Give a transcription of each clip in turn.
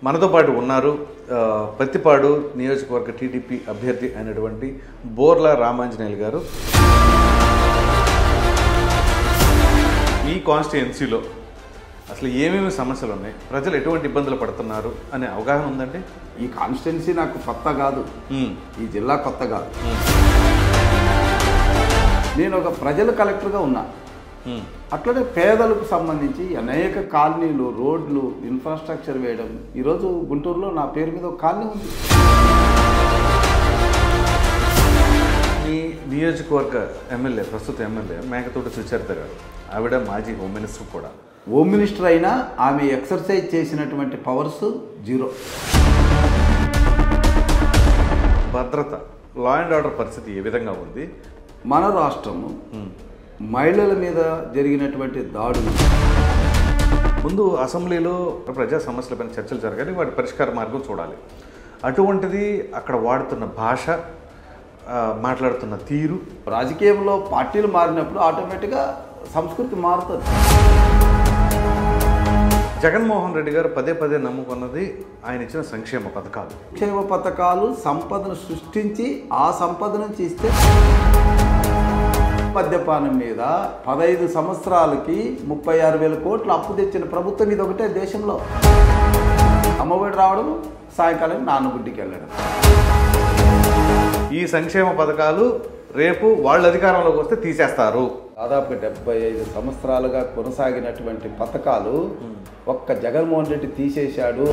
మనతో పాటు ఉన్నారు పత్తిపాడు నియోజకవర్గ టీడీపీ అభ్యర్థి అయినటువంటి బోర్ల రామాంజనేయులు గారు. ఈ కాన్స్టిట్యుయెన్సీలో అసలు ఏమేమి సమస్యలు ఉన్నాయి, ప్రజలు ఎటువంటి ఇబ్బందులు పడుతున్నారు అనే అవగాహన ఉందండి? ఈ కాన్స్టిట్యుయెన్సీ నాకు కొత్త కాదు, ఈ జిల్లా కొత్త కాదు. నేను ఒక ప్రజల కలెక్టర్గా ఉన్నా. అట్లనే పేదలకు సంబంధించి అనేక కాలనీలు, రోడ్లు, ఇన్ఫ్రాస్ట్రక్చర్ వేయడం. ఈరోజు గుంటూరులో నా పేరు మీద ఒక కాలనీ ఉంది. మీ నియోజకవర్గ ఎమ్మెల్యే, ప్రస్తుత ఎమ్మెల్యే మేకతోటి సుచరిత గారు, ఆవిడ మాజీ హోమ్ మినిస్టర్ కూడా. హోమ్ మినిస్టర్ అయినా ఆమె ఎక్సర్సైజ్ చేసినటువంటి పవర్స్ జీరో. భద్రత, లా అండ్ ఆర్డర్ పరిస్థితి ఏ విధంగా ఉంది? మన రాష్ట్రము మహిళల మీద జరిగినటువంటి దాడులు, ముందు అసెంబ్లీలో ప్రజా సమస్యలపైన చర్చలు జరగాలి, వాటి పరిష్కార మార్గం చూడాలి. అటువంటిది అక్కడ వాడుతున్న భాష, మాట్లాడుతున్న తీరు, రాజకీయంలో పార్టీలు మారినప్పుడు ఆటోమేటిక్గా సంస్కృతి మారుతుంది. జగన్మోహన్ రెడ్డి గారు పదే పదే నమ్ముకున్నది ఆయన ఇచ్చిన సంక్షేమ పథకాలు. సంక్షేమ పథకాలు సంపదను సృష్టించి ఆ సంపద నుంచి ఇస్తే, మద్యపానం మీద 15 సంవత్సరాలకి 36,000 కోట్లు అప్పు తెచ్చిన ప్రభుత్వం ఇది ఒకటే దేశంలో. అమ్మఒడి రావడం, సాయంకాలం నాన్నగుడ్డికి వెళ్ళడం. ఈ సంక్షేమ పథకాలు రేపు వాళ్ళ అధికారంలోకి వస్తే తీసేస్తారు. దాదాపు 75 సంవత్సరాలుగా కొనసాగినటువంటి పథకాలు ఒక్క జగన్మోహన్ రెడ్డి తీసేశాడు.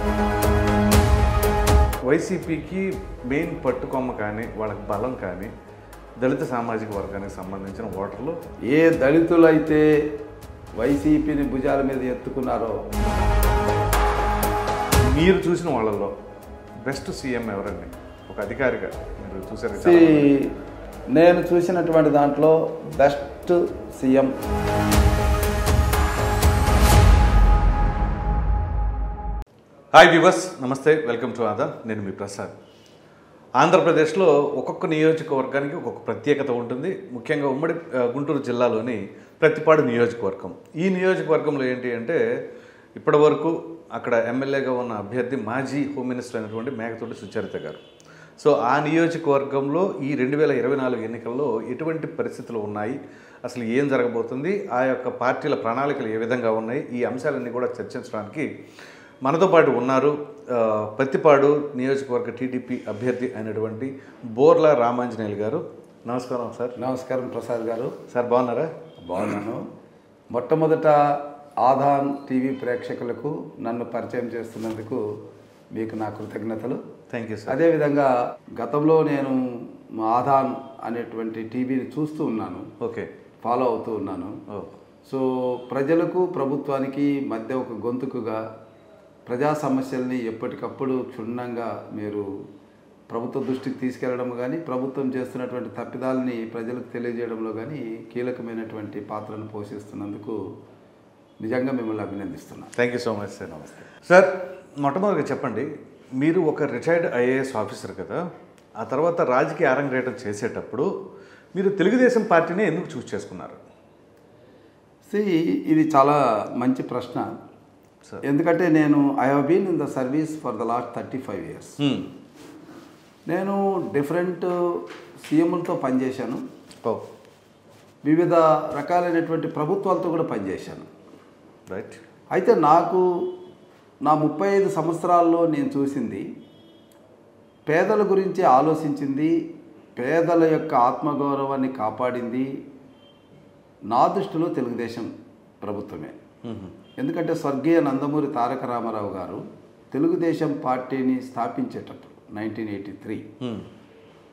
వైసీపీకి మెయిన్ పట్టుకొమ్మ కానీ, వాళ్ళకి బలం కానీ దళిత సామాజిక వర్గానికి సంబంధించిన ఓటర్లు. ఏ దళితులైతే వైసీపీని భుజాల మీద ఎత్తుకున్నారో, మీరు చూసిన వాళ్ళలో బెస్ట్ సీఎం ఎవరండి? ఒక అధికారిగా మీరు చూసారు. నేను చూసినటువంటి దాంట్లో బెస్ట్ సీఎం హాయ్ వ్యూవర్స్, నమస్తే, వెల్కమ్ టు ఆదా. నేను మీ ప్రసాద్. ఆంధ్రప్రదేశ్లో ఒక్కొక్క నియోజకవర్గానికి ఒక్కొక్క ప్రత్యేకత ఉంటుంది. ముఖ్యంగా ఉమ్మడి గుంటూరు జిల్లాలోని ప్రత్తిపాడు నియోజకవర్గం. ఈ నియోజకవర్గంలో ఏంటి అంటే, ఇప్పటి వరకు అక్కడ ఎమ్మెల్యేగా ఉన్న అభ్యర్థి మాజీ హోమ్ మినిస్టర్ అయినటువంటి మేకతోటి సుచరిత గారు. సో ఆ నియోజకవర్గంలో ఈ 2024 ఎన్నికల్లో ఎటువంటి పరిస్థితులు ఉన్నాయి, అసలు ఏం జరగబోతుంది, ఆ యొక్క పార్టీల ప్రణాళికలు ఏ విధంగా ఉన్నాయి, ఈ అంశాలన్నీ కూడా చర్చించడానికి మనతో పాటు ఉన్నారు పత్తిపాడు నియోజకవర్గ టీడీపీ అభ్యర్థి అయినటువంటి బోర్ల రామాంజనేయులు గారు. నమస్కారం సార్. నమస్కారం ప్రసాద్ గారు. సార్ బాగున్నారా? బాగున్నాను. మొట్టమొదట ఆదాన్ టీవీ ప్రేక్షకులకు నన్ను పరిచయం చేస్తున్నందుకు మీకు నా కృతజ్ఞతలు. Thank you sir. అదేవిధంగా గతంలో నేను ఆదాన్ అనేటువంటి టీవీని చూస్తూ ఉన్నాను. ఓకే. ఫాలో అవుతూ ఉన్నాను. సో ప్రజలకు ప్రభుత్వానికి మధ్య ఒక గొంతుకుగా ప్రజా సమస్యల్ని ఎప్పటికప్పుడు క్షుణ్ణంగా మీరు ప్రభుత్వ దృష్టికి తీసుకెళ్లడం కానీ, ప్రభుత్వం చేస్తున్నటువంటి తప్పిదాలని ప్రజలకు తెలియజేయడంలో కానీ కీలకమైనటువంటి పాత్రను పోషిస్తున్నందుకు నిజంగా మిమ్మల్ని అభినందిస్తున్నాను. Thank you so much sir. నమస్తే సార్. మొట్టమొదటిగా చెప్పండి, మీరు ఒక రిటైర్డ్ ఐఏఎస్ ఆఫీసర్ కదా, ఆ తర్వాత రాజకీయ అరంగేటం చేసేటప్పుడు మీరు తెలుగుదేశం పార్టీని ఎందుకు చూస్ చేసుకున్నారు? ఇది చాలా మంచి ప్రశ్న. ఎందుకంటే నేను I have been in the service for the last 35 years. నేను డిఫరెంట్ సీఎంలతో పనిచేశాను, వివిధ రకాలైనటువంటి ప్రభుత్వాలతో కూడా పనిచేశాను. రైట్. అయితే నాకు నా 35 సంవత్సరాల్లో నేను చూసింది, పేదల గురించి ఆలోచించింది, పేదల యొక్క ఆత్మగౌరవాన్ని కాపాడింది నా దృష్టిలో తెలుగుదేశం ప్రభుత్వమే. ఎందుకంటే స్వర్గీయ నందమూరి తారక రామారావు గారు తెలుగుదేశం పార్టీని స్థాపించేటప్పుడు 1983,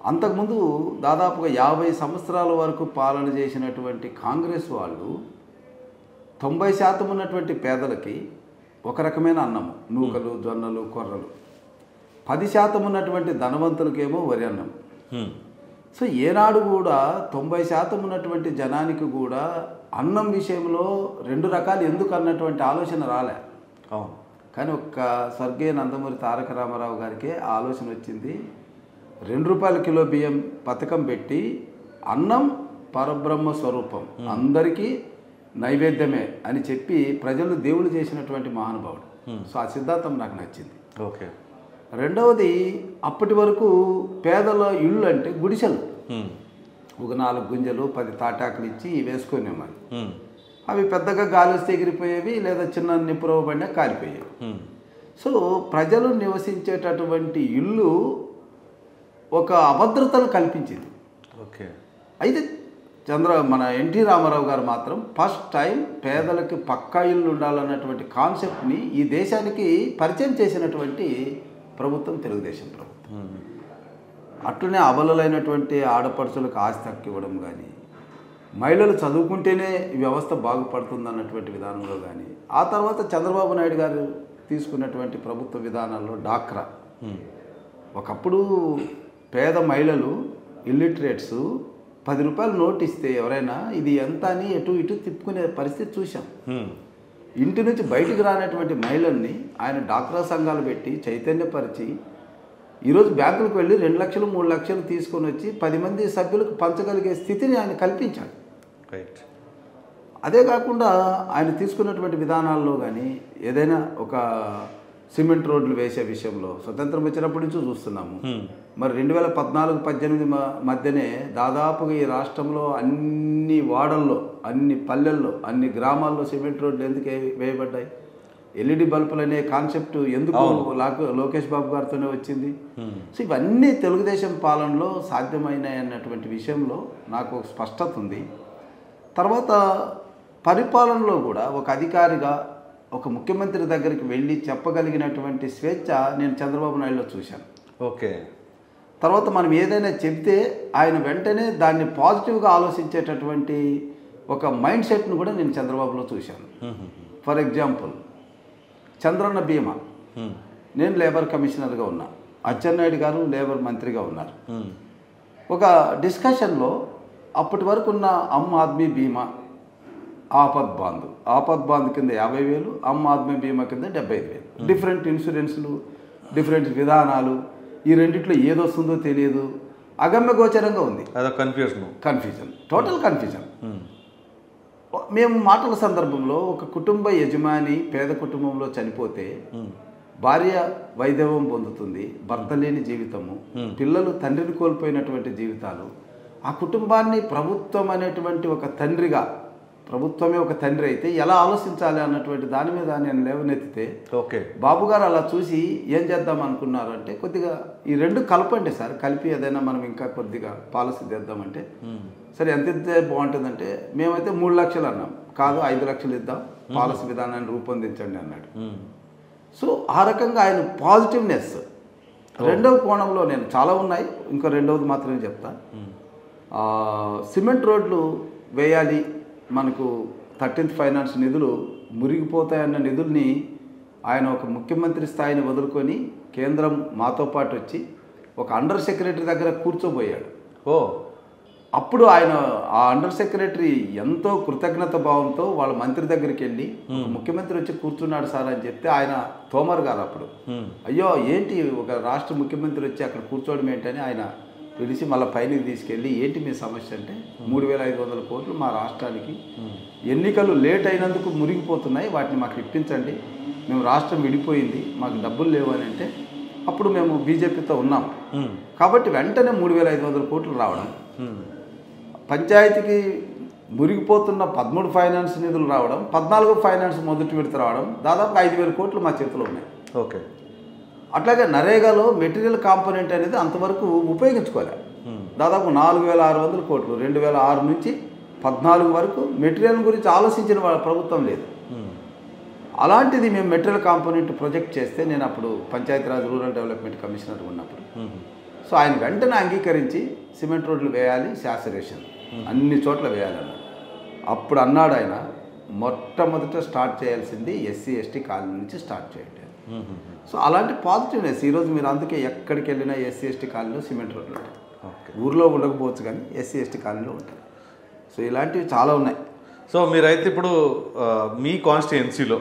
అంతకుముందు దాదాపుగా 50 సంవత్సరాల వరకు పాలన చేసినటువంటి కాంగ్రెస్ వాళ్ళు 90% ఉన్నటువంటి పేదలకి ఒక రకమైన అన్నము, నూకలు, జొన్నలు, కొర్రలు. 10% ఉన్నటువంటి ధనవంతులకేమో వరి అన్నం. సో ఏనాడు కూడా 90% ఉన్నటువంటి జనానికి కూడా అన్నం విషయంలో 2 రకాలు ఎందుకు అన్నటువంటి ఆలోచన రాలే. కానీ ఒక్క స్వర్గీయ నందమూరి తారక రామారావు గారికి ఆలోచన వచ్చింది. 2 రూపాయల కిలో బియ్యం పథకం పెట్టి, అన్నం పరబ్రహ్మ స్వరూపం, అందరికీ నైవేద్యమే అని చెప్పి ప్రజలు దేవుడు చేసినటువంటి మహానుభావుడు. సో ఆ సిద్ధాంతం నాకు నచ్చింది. ఓకే. రెండవది అప్పటి వరకు పేదల ఇళ్ళు అంటే గుడిసెలు, ఒక 4 గుంజలు 10 తాటాకులు ఇచ్చి వేసుకునేవారు. అవి పెద్దగా గాలి వస్తే ఎగిరిపోయేవి, లేదా చిన్న నిప్పురవ పడినా కాలిపోయేవి. సో ప్రజలు నివసించేటటువంటి ఇల్లు ఒక అభద్రతను కల్పించింది. ఓకే. అయితే మన ఎన్టీ రామారావు గారు మాత్రం ఫస్ట్ టైం పేదలకి పక్కా ఇల్లు ఉండాలన్నటువంటి కాన్సెప్ట్ని ఈ దేశానికి పరిచయం చేసినటువంటి ప్రభుత్వం తెలుగుదేశం ప్రభుత్వం. అట్లనే అబలలైనటువంటి ఆడపడుచులకు ఆస్తి హక్కు ఇవ్వడం కానీ, మహిళలు చదువుకుంటేనే ఈ వ్యవస్థ బాగుపడుతుంది అన్నటువంటి విధానంలో కానీ, ఆ తర్వాత చంద్రబాబు నాయుడు గారు తీసుకున్నటువంటి ప్రభుత్వ విధానాల్లో డాక్రా, ఒకప్పుడు పేద మహిళలు ఇల్లిటరేట్స్ 10 రూపాయలు నోట్ ఇస్తే ఎవరైనా ఇది ఎంత అని ఎటు ఇటు తిప్పుకునే పరిస్థితి చూసాం. ఇంటి నుంచి బయటికి రానటువంటి మహిళల్ని ఆయన డాక్రా సంఘాలు పెట్టి చైతన్యపరిచి ఈరోజు బ్యాంకులకు వెళ్ళి 2 లక్షలు 3 లక్షలు తీసుకొని వచ్చి 10 మంది సభ్యులకు పంచగలిగే స్థితిని ఆయన కల్పించాడు. రైట్. అదే కాకుండా ఆయన తీసుకున్నటువంటి విధానాల్లో కానీ ఏదైనా ఒక సిమెంట్ రోడ్లు వేసే విషయంలో స్వతంత్రం వచ్చినప్పటి నుంచి చూస్తున్నాము. మరి 2014-18 మధ్యనే దాదాపుగా ఈ రాష్ట్రంలో అన్ని వాడల్లో, అన్ని పల్లెల్లో, అన్ని గ్రామాల్లో సిమెంట్ రోడ్లు ఎందుకు వేయబడ్డాయి? ఎల్ఈడి బల్బులు అనే కాన్సెప్ట్ ఎందుకు లోకేష్ బాబు గారితోనే వచ్చింది? సో ఇవన్నీ తెలుగుదేశం పాలనలో సాధ్యమైనాయి అన్నటువంటి విషయంలో నాకు ఒక స్పష్టత ఉంది. తర్వాత పరిపాలనలో కూడా ఒక అధికారిగా ఒక ముఖ్యమంత్రి దగ్గరికి వెళ్ళి చెప్పగలిగినటువంటి స్వేచ్ఛ నేను చంద్రబాబు నాయుడులో చూశాను. ఓకే. తర్వాత మనం ఏదైనా చెప్తే ఆయన వెంటనే దాన్ని పాజిటివ్గా ఆలోచించేటటువంటి ఒక మైండ్ సెట్ను కూడా నేను చంద్రబాబులో చూశాను. ఫర్ ఎగ్జాంపుల్ చంద్రన్న బీమా, నేను లేబర్ కమిషనర్గా ఉన్నా, అచ్చెన్నాయుడు గారు లేబర్ మంత్రిగా ఉన్నారు. ఒక డిస్కషన్లో అప్పటి వరకు ఉన్న ఆమ్ ఆద్మీ బీమా, ఆపద్ బాంధ్ కింద 50,000, ఆమ్ ఆద్మీ బీమా కింద 75,000, డిఫరెంట్ ఇన్సూరెన్స్లు, డిఫరెంట్ విధానాలు, ఈ రెండిట్లో ఏదొస్తుందో తెలియదు, అగమ్య గోచరంగా ఉంది. Confusion, total confusion. మేము మాటల సందర్భంలో ఒక కుటుంబ యజమాని పేద కుటుంబంలో చనిపోతే భార్య వైధవ్యం పొందుతుంది, భర్త లేని జీవితము, పిల్లలు తండ్రిని కోల్పోయినటువంటి జీవితాలు, ఆ కుటుంబాన్ని ప్రభుత్వం అనేటువంటి ఒక తండ్రిగా, ప్రభుత్వమే ఒక తండ్రి అయితే ఎలా ఆలోచించాలి అన్నటువంటి దాని మీద నేను లేవనెత్తితే ఓకే బాబు గారు అలా చూసి ఏం చేద్దాం అనుకున్నారు అంటే, కొద్దిగా ఈ రెండు కలపండి సార్, కలిపి ఏదైనా మనం ఇంకా కొద్దిగా పాలసీ తెద్దామంటే, సరే ఎంత ఇస్తే బాగుంటుందంటే మేమైతే 3 లక్షలు అన్నాం, కాదు 5 లక్షలు ఇద్దాం, పాలసీ విధానాన్ని రూపొందించండి అన్నాడు. సో ఆ రకంగా ఆయన పాజిటివ్నెస్. రెండవ కోణంలో నేను చాలా ఉన్నాయి, ఇంకా రెండవది మాత్రమే చెప్తా. సిమెంట్ రోడ్లు వేయాలి, మనకు 13th ఫైనాన్స్ నిధులు మురిగిపోతాయన్న నిధుల్ని ఆయన ఒక ముఖ్యమంత్రి స్థాయిని వదులుకొని కేంద్రం మాతో పాటు వచ్చి ఒక అండర్ సెక్రటరీ దగ్గర కూర్చోబోయాడు. అప్పుడు ఆయన ఆ అండర్ సెక్రటరీ ఎంతో కృతజ్ఞత భావంతో వాళ్ళ మంత్రి దగ్గరికి వెళ్ళి ముఖ్యమంత్రి వచ్చి కూర్చున్నాడు సార్ అని చెప్తే, ఆయన తోమర్ గారు అప్పుడు అయ్యో ఏంటి ఒక రాష్ట్ర ముఖ్యమంత్రి వచ్చి అక్కడ కూర్చోవడం ఏంటని ఆయన పిలిచి మళ్ళీ పైనకి తీసుకెళ్ళి, ఏంటి మీ సమస్య అంటే 3,500 కోట్లు మా రాష్ట్రానికి ఎన్నికలు లేట్ అయినందుకు మురిగిపోతున్నాయి, వాటిని మాకు ఇప్పించండి, మేము రాష్ట్రం విడిపోయింది, మాకు డబ్బులు లేవు అని అంటే, అప్పుడు మేము బీజేపీతో ఉన్నాం కాబట్టి వెంటనే 3,500 కోట్లు రావడం, పంచాయతీకి మురిగిపోతున్న 13 ఫైనాన్స్ నిధులు రావడం, 14 ఫైనాన్స్ మొదటి విడత రావడం, దాదాపు 5,000 కోట్లు మా చేతిలో ఉన్నాయి. ఓకే. అట్లాగే నరేగాలో మెటీరియల్ కాంపోనెంట్ అనేది అంతవరకు ఉపయోగించుకోలేదు. దాదాపు 4,600 కోట్లు 2006 నుంచి 14 వరకు మెటీరియల్ గురించి ఆలోచించిన వాళ్ళ ప్రభుత్వం లేదు. అలాంటిది మేము మెటీరియల్ కాంపోనెంట్ ప్రొజెక్ట్ చేస్తే, నేను అప్పుడు పంచాయతీరాజ్ రూరల్ డెవలప్మెంట్ కమిషనర్ ఉన్నప్పుడు, సో ఆయన వెంటనే అంగీకరించి సిమెంట్ రోడ్లు వేయాలి, శాచురేషన్ అన్ని చోట్ల వేయాలన్నాడు. అప్పుడు అన్నాడు ఆయన, మొట్టమొదట స్టార్ట్ చేయాల్సింది ఎస్సీ ఎస్టీ కాలనీ నుంచి స్టార్ట్ చేయండి. సో అలాంటి పాజిటివ్నెస్ ఈరోజు మీరు అందుకే ఎక్కడికి వెళ్ళినా ఎస్సీ ఎస్టీ కాలనీలో సిమెంట్ రోడ్లు ఉంటాయి. ఊర్లో ఉండకపోవచ్చు కానీ ఎస్సీ ఎస్టీ కాలనీలో ఉంటాయి. సో ఇలాంటివి చాలా ఉన్నాయి. సో మీరైతే ఇప్పుడు మీ కాన్స్టిట్యుయెన్సీలో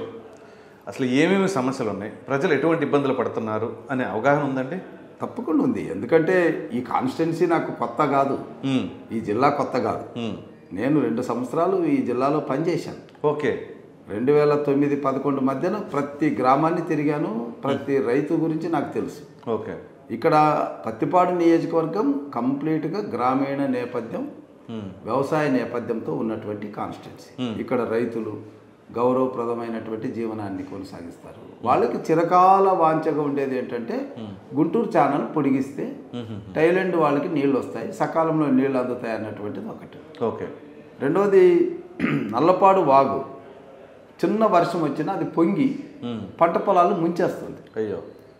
అసలు ఏమేమి సమస్యలు ఉన్నాయి, ప్రజలు ఎటువంటి ఇబ్బందులు పడుతున్నారు అనే అవగాహన ఉందండి? తప్పకుండా ఉంది. ఎందుకంటే ఈ కాన్స్టిట్యుయెన్సీ నాకు కొత్త కాదు, ఈ జిల్లా కొత్త కాదు. నేను 2 సంవత్సరాలు ఈ జిల్లాలో పనిచేశాను. ఓకే. 2009-11 మధ్యన ప్రతి గ్రామాన్ని తిరిగాను, ప్రతి రైతు గురించి నాకు తెలుసు. ఓకే. ఇక్కడ పత్తిపాడు నియోజకవర్గం కంప్లీట్గా గ్రామీణ నేపథ్యం, వ్యవసాయ నేపథ్యంతో ఉన్నటువంటి కాన్స్టిట్యున్సీ. ఇక్కడ రైతులు గౌరవప్రదమైనటువంటి జీవనాన్ని కొనసాగిస్తారు. వాళ్ళకి చిరకాల వాంఛగా ఉండేది ఏంటంటే గుంటూరు ఛానల్ పొడిగిస్తే టైలెండ్ వాళ్ళకి నీళ్ళు వస్తాయి, సకాలంలో నీళ్ళు అందుతాయి అన్నటువంటిది ఒకటి. ఓకే. రెండవది నల్లపాడు వాగు చిన్న వర్షం వచ్చినా అది పొంగి పంట పొలాలు ముంచేస్తుంది. అయ్యో.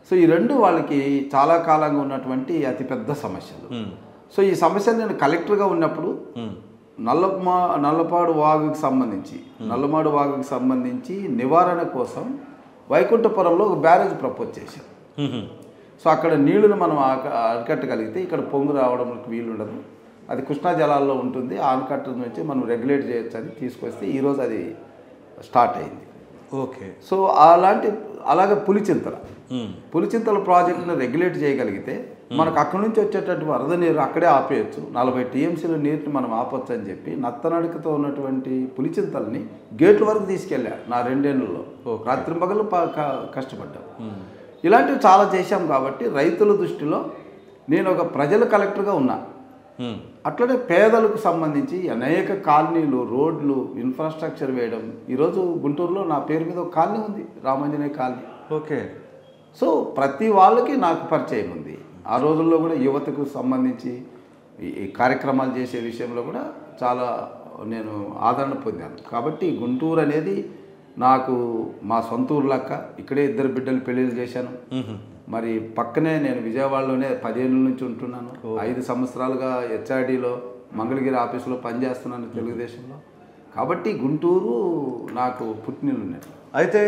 సో ఈ రెండు వాళ్ళకి చాలా కాలంగా ఉన్నటువంటి అతిపెద్ద సమస్యలు. సో ఈ సమస్యను నేను కలెక్టర్గా ఉన్నప్పుడు నల్లపాడు వాగుకి సంబంధించి నివారణ కోసం వైకుంఠపురంలో ఒక బ్యారేజ్ ప్రపోజ్ చేశాం. సో అక్కడ నీళ్లను మనం అరికట్టగలిగితే ఇక్కడ పొంగు రావడానికి వీలు ఉండదు, అది కృష్ణా జలాల్లో ఉంటుంది, ఆనకట్ట నుంచి మనం రెగ్యులేట్ చేయొచ్చు అని తీసుకొస్తే ఈరోజు అది స్టార్ట్ అయింది. ఓకే. సో అలాగే పులిచింతల ప్రాజెక్టును రెగ్యులేట్ చేయగలిగితే మనకు అక్కడి నుంచి వచ్చేటటువంటి వరద నీరు అక్కడే ఆపేయచ్చు, 40 టీఎంసీల నీటిని మనం ఆపొచ్చు అని చెప్పి నత్తనడకతో ఉన్నటువంటి పులిచింతల్ని గేట్ల వరకు తీసుకెళ్ళా నా 2 ఏళ్లలో. రాత్రింపగలు కష్టపడ్డాం. ఇలాంటివి చాలా చేశాం. కాబట్టి రైతుల దృష్టిలో నేను ఒక ప్రజల కలెక్టర్గా ఉన్నా. అట్లనే పేదలకు సంబంధించి అనేక కాలనీలు, రోడ్లు, ఇన్ఫ్రాస్ట్రక్చర్ వేయడం. ఈరోజు గుంటూరులో నా పేరు మీద ఒక కాలనీ ఉంది, రామాంజనేయ కాలనీ. ఓకే. సో ప్రతి వాళ్ళకి నాకు పరిచయం ఉంది. ఆ రోజుల్లో కూడా యువతకు సంబంధించి ఈ కార్యక్రమాలు చేసే విషయంలో కూడా చాలా నేను ఆదరణ పొందాను. కాబట్టి గుంటూరు అనేది నాకు మా సొంత ఊరు లెక్క. ఇక్కడే 2 బిడ్డలు పెళ్ళిళ్ళు చేశాను. మరి పక్కనే నేను విజయవాడలోనే 10 ఏళ్ళ నుంచి ఉంటున్నాను. 5 సంవత్సరాలుగా హెచ్ఆర్డీలో మంగళగిరి ఆఫీసులో పనిచేస్తున్నాను తెలుగుదేశంలో. కాబట్టి గుంటూరు నాకు పుట్టినిల్లున్నట్టు. అయితే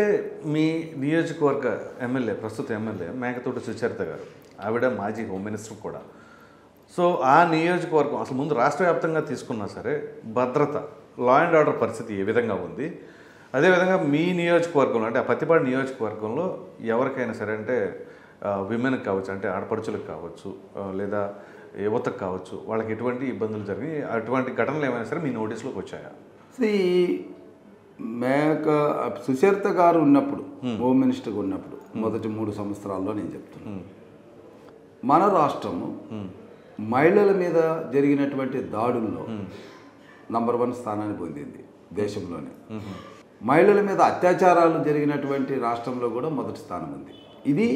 మీ నియోజకవర్గ ఎమ్మెల్యే, ప్రస్తుత ఎమ్మెల్యే మేకతోటి సుచరిత గారు, ఆవిడ మాజీ హోమ్ మినిస్టర్ కూడా. సో ఆ నియోజకవర్గం అసలు ముందు రాష్ట్ర వ్యాప్తంగా తీసుకున్నా సరే భద్రత, లా అండ్ ఆర్డర్ పరిస్థితి ఏ విధంగా ఉంది, అదేవిధంగా మీ నియోజకవర్గంలో అంటే ఆ పత్తిపాడు నియోజకవర్గంలో ఎవరికైనా సరే అంటే విమెన్కి కావచ్చు, అంటే ఆడపడుచులకు కావచ్చు, లేదా యువతకు కావచ్చు, వాళ్ళకి ఎటువంటి ఇబ్బందులు జరిగి అటువంటి ఘటనలు ఏమైనా సరే మీ నోటీస్లోకి వచ్చాయా? సుచరిత గారు ఉన్నప్పుడు, హోమ్ మినిస్టర్గా ఉన్నప్పుడు మొదటి 3 సంవత్సరాల్లో నేను చెప్తున్నాను, మన రాష్ట్రము మహిళల మీద జరిగినటువంటి దాడుల్లో నంబర్ 1 స్థానాన్ని పొందింది దేశంలోనే. మహిళల మీద అత్యాచారాలు జరిగినటువంటి రాష్ట్రంలో కూడా మొదటి స్థానం ఉంది. ఇది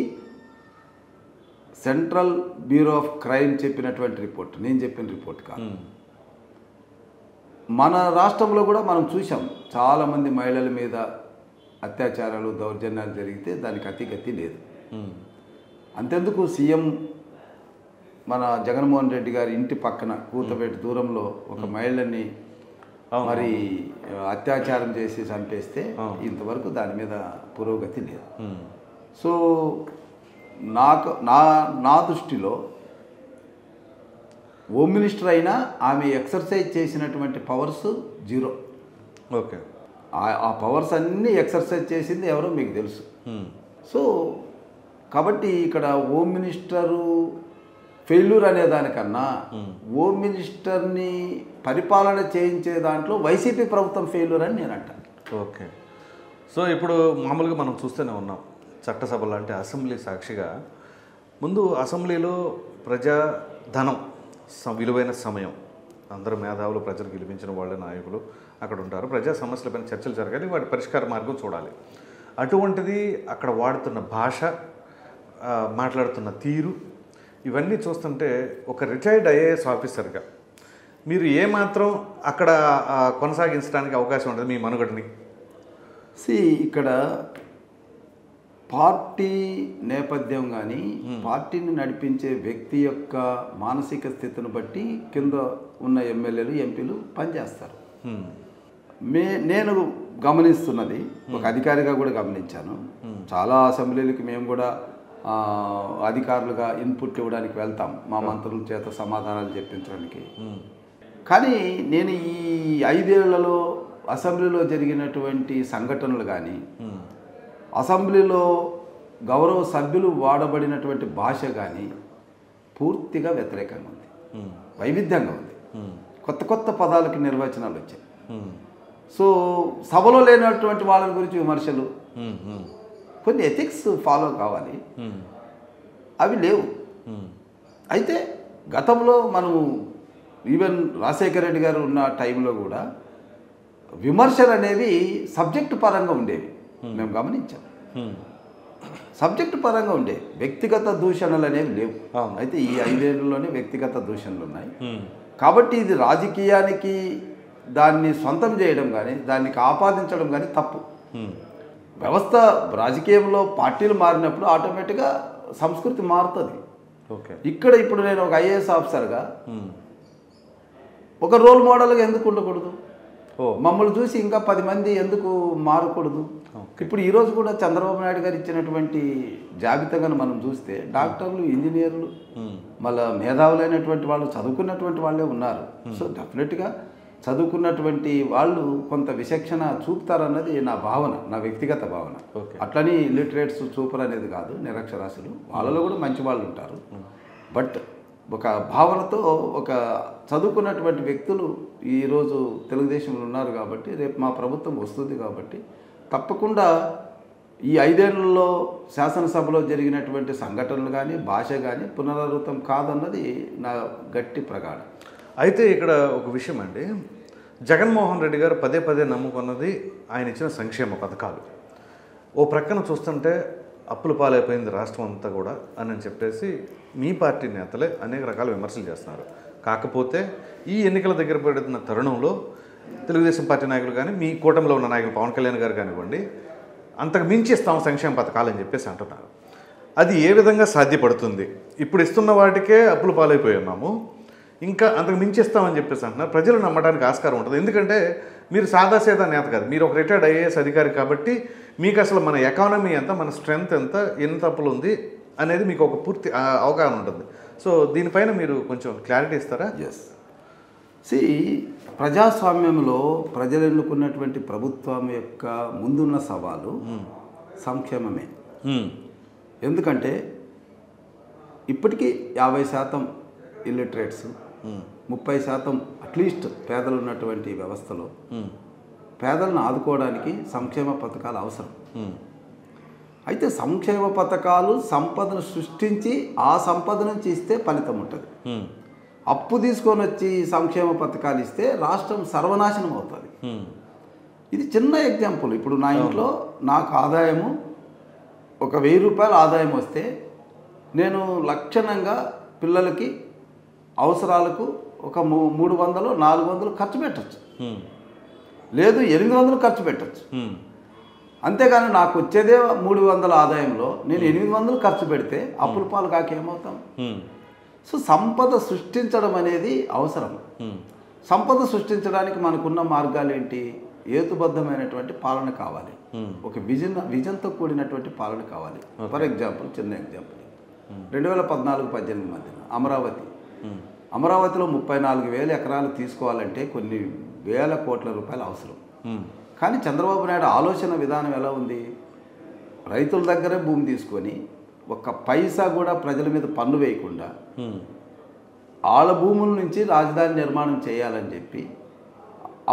సెంట్రల్ బ్యూరో ఆఫ్ క్రైమ్ చెప్పినటువంటి రిపోర్ట్, నేను చెప్పిన రిపోర్ట్ కాదు. మన రాష్ట్రంలో కూడా మనం చూసాం చాలామంది మహిళల మీద అత్యాచారాలు, దౌర్జన్యాలు జరిగితే దానికి అతిగతి లేదు. అంతెందుకు సీఎం మన జగన్మోహన్ రెడ్డి గారి ఇంటి పక్కన కూతబెట్టి దూరంలో ఒక మహిళని మరి అత్యాచారం చేసి చంపేస్తే ఇంతవరకు దాని మీద పురోగతి లేదు. సో నా దృష్టిలో హోమ్ మినిస్టర్ అయినా ఆమె ఎక్సర్సైజ్ చేసినటువంటి పవర్స్ 0. ఓకే. ఆ పవర్స్ అన్నీ ఎక్సర్సైజ్ చేసింది ఎవరో మీకు తెలుసు. సో కాబట్టి ఇక్కడ హోమ్ మినిస్టరు ఫెయిల్యూర్ అనే దానికన్నా హోమ్ మినిస్టర్ని పరిపాలన చేయించే దాంట్లో వైసీపీ ప్రభుత్వం ఫెయిల్యూర్ అని నేను అంటాను. ఓకే. సో ఇప్పుడు మామూలుగా మనం చూస్తూనే ఉన్నాం, చట్టసభలు అంటే అసెంబ్లీ సాక్షిగా ముందు అసెంబ్లీలో ప్రజాధనం, విలువైన సమయం, అందరూ మేధావులు, ప్రజలు గెలిపించిన వాళ్ళ నాయకులు అక్కడ ఉంటారు. ప్రజా సమస్యలపైన చర్చలు జరగాలి, వాటి పరిష్కార మార్గం చూడాలి. అటువంటిది అక్కడ వాడుతున్న భాష, మాట్లాడుతున్న తీరు, ఇవన్నీ చూస్తుంటే ఒక రిటైర్డ్ ఐఏఎస్ ఆఫీసర్గా మీరు ఏమాత్రం అక్కడ కొనసాగించడానికి అవకాశం ఉంటుంది మీ మనుగడని? ఇక్కడ పార్టీ నేపథ్యం కానీ పార్టీని నడిపించే వ్యక్తి యొక్క మానసిక స్థితిని బట్టి కింద ఉన్న ఎమ్మెల్యేలు, ఎంపీలు పనిచేస్తారు. నేను గమనిస్తున్నది, ఒక అధికారిగా కూడా గమనించాను. చాలా అసెంబ్లీలకి మేము కూడా అధికారులుగా ఇన్పుట్ ఇవ్వడానికి వెళ్తాం, మా మంత్రుల చేత సమాధానాలు చెప్పించడానికి. కానీ నేను ఈ 5 ఏళ్లలో అసెంబ్లీలో జరిగినటువంటి సంఘటనలు కానీ, అసెంబ్లీలో గౌరవ సభ్యులు వాడబడినటువంటి భాష కానీ పూర్తిగా వ్యతిరేకంగా ఉంది, వైవిధ్యంగా ఉంది. కొత్త కొత్త పదాలకి నిర్వచనాలు వచ్చాయి. సో సభలో లేనటువంటి వాళ్ళ గురించి విమర్శలు, కొన్ని ఎథిక్స్ ఫాలో కావాలి, అవి లేవు. అయితే గతంలో మనము ఈవెన్ రాజశేఖర రెడ్డి గారు ఉన్న టైంలో కూడా విమర్శలు అనేవి సబ్జెక్టు పరంగా ఉండేవి, మేము గమనించాం. సబ్జెక్టు పరంగా ఉండేవి, వ్యక్తిగత దూషణలు అనేవి లేవు. అయితే ఈ 5 ఏళ్లలోనే వ్యక్తిగత దూషణలు ఉన్నాయి. కాబట్టి ఇది రాజకీయానికి దాన్ని సొంతం చేయడం కానీ దానికి ఆపాదించడం కానీ తప్పు. వ్యవస్థ రాజకీయంలో పార్టీలు మారినప్పుడు ఆటోమేటిక్గా సంస్కృతి మారుతుంది. ఇక్కడ ఇప్పుడు నేను ఒక ఐఏఎస్ ఆఫీసర్గా ఒక రోల్ మోడల్గా ఎందుకు ఉండకూడదు? మమ్మల్ని చూసి ఇంకా 10 మంది ఎందుకు మారకూడదు? ఇప్పుడు ఈరోజు కూడా చంద్రబాబు నాయుడు గారు ఇచ్చినటువంటి జాబితాగా మనం చూస్తే డాక్టర్లు, ఇంజనీర్లు, మళ్ళీ మేధావులైనటువంటి వాళ్ళు, చదువుకున్నటువంటి వాళ్ళే ఉన్నారు. సో డెఫినెట్గా చదువుకున్నటువంటి వాళ్ళు కొంత విచక్షణ చూపుతారన్నది నా భావన, నా వ్యక్తిగత భావన. అట్లని లిటరేట్స్ చూపరు అనేది కాదు, నిరక్షరాస్యులు వాళ్ళలో కూడా మంచి వాళ్ళు ఉంటారు. బట్ ఒక భావనతో ఒక చదువుకున్నటువంటి వ్యక్తులు ఈరోజు తెలుగుదేశంలో ఉన్నారు కాబట్టి రేపు మా ప్రభుత్వం వస్తుంది కాబట్టి తప్పకుండా ఈ 5 ఏళ్లలో శాసనసభలో జరిగినటువంటి సంఘటనలు కానీ భాష కానీ పునరావృతం కాదన్నది నా గట్టి ప్రగాఢం. అయితే ఇక్కడ ఒక విషయం అండి, జగన్మోహన్ రెడ్డి గారు పదే పదే నమ్ముకున్నది ఆయన ఇచ్చిన సంక్షేమ పథకాలు. ఓ ప్రక్కన చూస్తుంటే అప్పుల పాలైపోయింది రాష్ట్రం అంతా కూడా అని చెప్పేసి మీ పార్టీ నేతలే అనేక రకాల విమర్శలు చేస్తున్నారు. కాకపోతే ఈ ఎన్నికల దగ్గర పడుతున్న తరుణంలో తెలుగుదేశం పార్టీ నాయకులు కానీ మీ కూటమిలో ఉన్న నాయకులు పవన్ కళ్యాణ్ గారు కానివ్వండి, అంతకు మించి ఇస్తాం సంక్షేమ పథకాలు అని చెప్పేసి అంటున్నారు. అది ఏ విధంగా సాధ్యపడుతుంది? ఇప్పుడు ఇస్తున్న వాటికే అప్పులు పాలైపోయి ఉన్నాము, ఇంకా అంతకు మించి ఇస్తామని చెప్పేసి అంటున్నారు. ప్రజలు నమ్మడానికి ఆస్కారం ఉంటుంది. ఎందుకంటే మీరు సాదాసీదా నేత కాదు, మీరు ఒక రిటైర్డ్ ఐఏఎస్ అధికారి కాబట్టి మీకు అసలు మన ఎకానమీ ఎంత, మన స్ట్రెంగ్త్ ఎంత, ఎన్ని తప్పులు ఉంది అనేది మీకు ఒక పూర్తి అవగాహన ఉంటుంది. సో దీనిపైన మీరు కొంచెం క్లారిటీ ఇస్తారా? సి ప్రజాస్వామ్యంలో ప్రజలు ఎన్నుకున్నటువంటి ప్రభుత్వం యొక్క ముందున్న సవాలు సంక్షేమమే. ఎందుకంటే ఇప్పటికీ 50% ఇల్లిటరేట్స్, 30% అట్లీస్ట్ పేదలు ఉన్నటువంటి వ్యవస్థలో పేదలను ఆదుకోవడానికి సంక్షేమ పథకాలు అవసరం. అయితే సంక్షేమ పథకాలు సంపదను సృష్టించి ఆ సంపద నుంచి ఇస్తే ఫలితం ఉంటుంది. అప్పు తీసుకొని వచ్చి సంక్షేమ పథకాలు ఇస్తే రాష్ట్రం సర్వనాశనం అవుతుంది. ఇది చిన్న ఎగ్జాంపుల్. ఇప్పుడు నా ఇంట్లో నాకు ఆదాయము ఒక 1000 రూపాయలు ఆదాయం వస్తే నేను లక్షణంగా పిల్లలకి అవసరాలకు ఒక 300, 400 ఖర్చు పెట్టచ్చు, లేదు 800 ఖర్చు పెట్టచ్చు. అంతేగాని నాకు వచ్చేదే 300 ఆదాయంలో నేను 800 ఖర్చు పెడితే అప్పుల పాలు కాక ఏమవుతాం? సో సంపద సృష్టించడం అనేది అవసరం. సంపద సృష్టించడానికి మనకున్న మార్గాలు ఏంటి? హేతుబద్ధమైనటువంటి పాలన కావాలి, ఒక విజన్తో కూడినటువంటి పాలన కావాలి. ఫర్ ఎగ్జాంపుల్, చిన్న ఎగ్జాంపుల్, 2014-18 మధ్యన అమరావతిలో 34,000 ఎకరాలు తీసుకోవాలంటే కొన్ని వేల కోట్ల రూపాయలు అవసరం. కానీ చంద్రబాబు నాయుడు ఆలోచన విధానం ఎలా ఉంది? రైతుల దగ్గరే భూమి తీసుకొని ఒక్క పైసా కూడా ప్రజల మీద పన్ను వేయకుండా వాళ్ళ భూముల నుంచి రాజధాని నిర్మాణం చేయాలని చెప్పి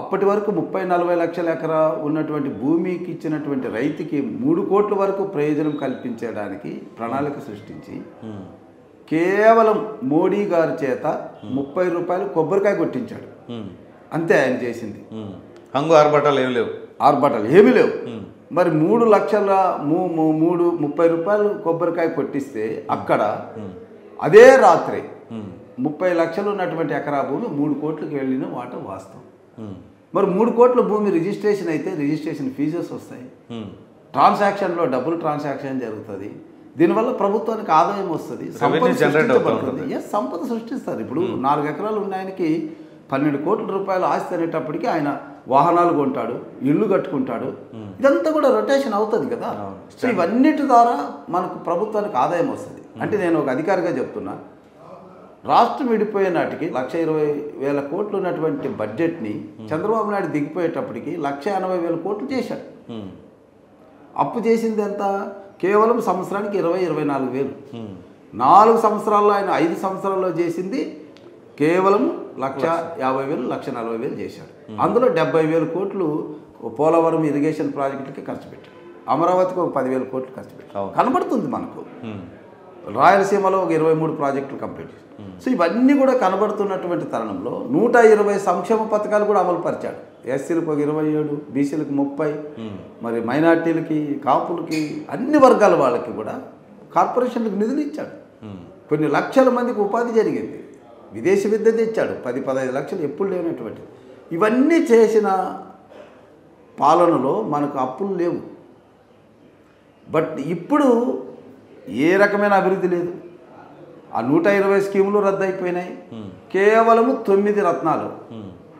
అప్పటి వరకు 30-40 లక్షల ఎకరా ఉన్నటువంటి భూమికి ఇచ్చినటువంటి రైతుకి 3 కోట్ల వరకు ప్రయోజనం కల్పించడానికి ప్రణాళిక సృష్టించి కేవలం మోడీ గారి చేత 30 రూపాయలు కొబ్బరికాయ కొట్టించాడు. అంతే ఆయన చేసింది. హంగు ఆర్భటాలు ఏమీ లేవు. మరి 3 లక్షల 30 రూపాయలు కొబ్బరికాయ కొట్టిస్తే అక్కడ అదే రాత్రి 30 లక్షలు ఉన్నటువంటి ఎకరా భూమి 3 కోట్లకు వెళ్ళిన వాట వాస్తవం. మరి 3 కోట్ల భూమి రిజిస్ట్రేషన్ అయితే రిజిస్ట్రేషన్ ఫీజెస్ వస్తాయి, ట్రాన్సాక్షన్లో డబుల్ ట్రాన్సాక్షన్ జరుగుతుంది, దీనివల్ల ప్రభుత్వానికి ఆదాయం వస్తుంది, సంపద సృష్టిస్తారు. ఇప్పుడు 4 ఎకరాలు ఉన్న ఆయనకి 12 కోట్ల రూపాయలు ఆస్తి అనేటప్పటికీ ఆయన వాహనాలు కొంటాడు, ఇల్లు కట్టుకుంటాడు, ఇదంతా కూడా రొటేషన్ అవుతుంది కదా. సో ఇవన్నిటి ద్వారా మనకు ప్రభుత్వానికి ఆదాయం వస్తుంది. అంటే నేను ఒక అధికారిగా చెప్తున్నా, రాష్ట్రం విడిపోయే నాటికి 1,20,000 కోట్లు ఉన్నటువంటి బడ్జెట్ని చంద్రబాబు నాయుడు దిగిపోయేటప్పటికి 1,80,000 కోట్లు చేశాడు. అప్పు చేసింది ఎంత? కేవలం సంవత్సరానికి 20-24 వేలు. 4 సంవత్సరాల్లో ఆయన 5 సంవత్సరాల్లో చేసింది కేవలం 1,50,000, 1,40,000 చేశాడు. అందులో 70,000 కోట్లు పోలవరం ఇరిగేషన్ ప్రాజెక్టులకి ఖర్చు పెట్టాడు. అమరావతికి ఒక 10,000 కోట్లు ఖర్చు పెట్టారు. అవును. కనబడుతుంది మనకు. రాయలసీమలో ఒక 23 ప్రాజెక్టులు కంప్లీట్ చేశారు. సో ఇవన్నీ కూడా కనబడుతున్నటువంటి తరుణంలో 120 సంక్షేమ పథకాలు కూడా అమలు పరిచాడు. ఎస్సీలకు ఒక 27, బీసీలకు 30, మరి మైనార్టీలకి, కాపులకి, అన్ని వర్గాల వాళ్ళకి కూడా కార్పొరేషన్లకు నిధులు ఇచ్చాడు. కొన్ని లక్షల మందికి ఉపాధి జరిగింది. విదేశీ విద్య తెచ్చాడు. 10-15 లక్షలు ఎప్పుడు లేనటువంటి. ఇవన్నీ చేసిన పాలనలో మనకు అప్పులు లేవు. బట్ ఇప్పుడు ఏ రకమైన అభివృద్ధి లేదు. ఆ 120 స్కీములు రద్దయిపోయినాయి. కేవలము 9 రత్నాలు.